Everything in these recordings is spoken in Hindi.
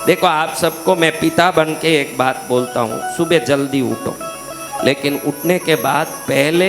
देखो आप सबको मैं पिता बन के एक बात बोलता हूँ, सुबह जल्दी उठो, लेकिन उठने के बाद पहले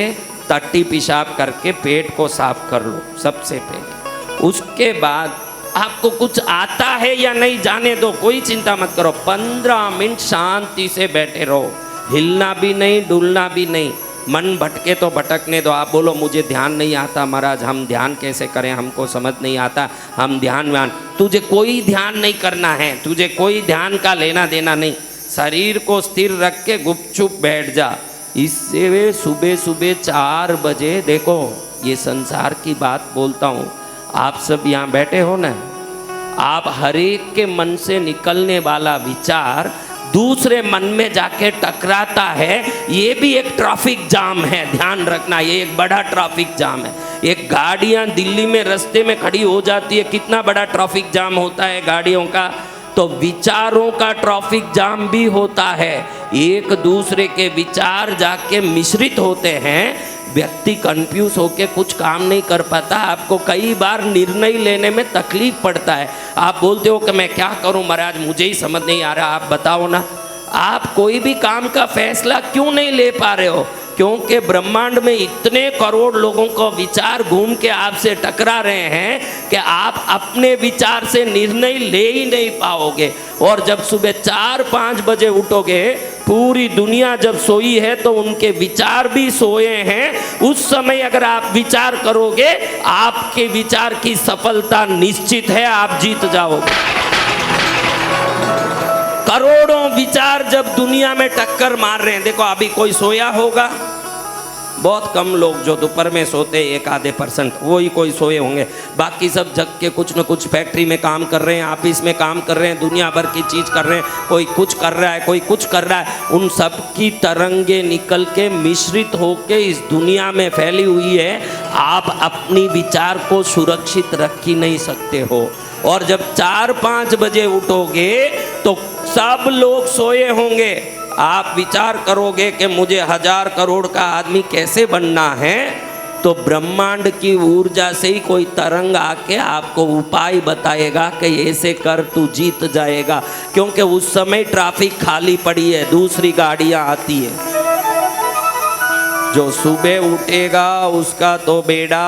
टट्टी पेशाब करके पेट को साफ कर लो सबसे पहले। उसके बाद आपको कुछ आता है या नहीं जाने दो, कोई चिंता मत करो। 15 मिनट शांति से बैठे रहो, हिलना भी नहीं डुलना भी नहीं। मन भटके तो भटकने दो। आप बोलो मुझे ध्यान नहीं आता महाराज, हम ध्यान कैसे करें, हमको समझ नहीं आता, हम ध्यान तुझे कोई ध्यान नहीं करना है, तुझे कोई ध्यान का लेना देना नहीं। शरीर को स्थिर रख के गुपचुप बैठ जा। इससे वे सुबह सुबह 4 बजे, देखो ये संसार की बात बोलता हूँ, आप सब यहाँ बैठे हो ना, आप हर एक के मन से निकलने वाला विचार दूसरे मन में जाके टकराता है। ये भी एक ट्रैफिक जाम है, ध्यान रखना, ये एक बड़ा ट्रैफिक जाम है। एक गाड़ियाँ दिल्ली में रास्ते में खड़ी हो जाती है, कितना बड़ा ट्रैफिक जाम होता है गाड़ियों का। तो विचारों का ट्रैफिक जाम भी होता है, एक दूसरे के विचार जाके मिश्रित होते हैं, व्यक्ति कंफ्यूज होके कुछ काम नहीं कर पाता। आपको कई बार निर्णय लेने में तकलीफ पड़ता है। आप बोलते हो कि मैं क्या करूं महाराज, मुझे ही समझ नहीं आ रहा, आप बताओ ना। आप कोई भी काम का फैसला क्यों नहीं ले पा रहे हो? क्योंकि ब्रह्मांड में इतने करोड़ लोगों को विचार घूम के आपसे टकरा रहे हैं कि आप अपने विचार से निर्णय ले ही नहीं पाओगे। और जब सुबह 4-5 बजे उठोगे, पूरी दुनिया जब सोई है तो उनके विचार भी सोए हैं। उस समय अगर आप विचार करोगे, आपके विचार की सफलता निश्चित है, आप जीत जाओगे। करोड़ों विचार जब दुनिया में टक्कर मार रहे हैं, देखो अभी कोई सोया होगा? बहुत कम लोग जो दोपहर में सोते, 1-आधे%, वो ही कोई सोए होंगे। बाकी सब जग के कुछ न कुछ फैक्ट्री में काम कर रहे हैं, ऑफिस में काम कर रहे हैं, दुनिया भर की चीज़ कर रहे हैं, कोई कुछ कर रहा है, कोई कुछ कर रहा है। उन सब की तरंगे निकल के मिश्रित होके इस दुनिया में फैली हुई है। आप अपनी विचार को सुरक्षित रख ही नहीं सकते हो। और जब 4-5 बजे उठोगे तो सब लोग सोए होंगे। आप विचार करोगे कि मुझे 1000 करोड़ का आदमी कैसे बनना है, तो ब्रह्मांड की ऊर्जा से ही कोई तरंग आके आपको उपाय बताएगा कि ऐसे कर तू जीत जाएगा। क्योंकि उस समय ट्रैफिक खाली पड़ी है, दूसरी गाड़ियां आती है। जो सुबह उठेगा उसका तो बेड़ा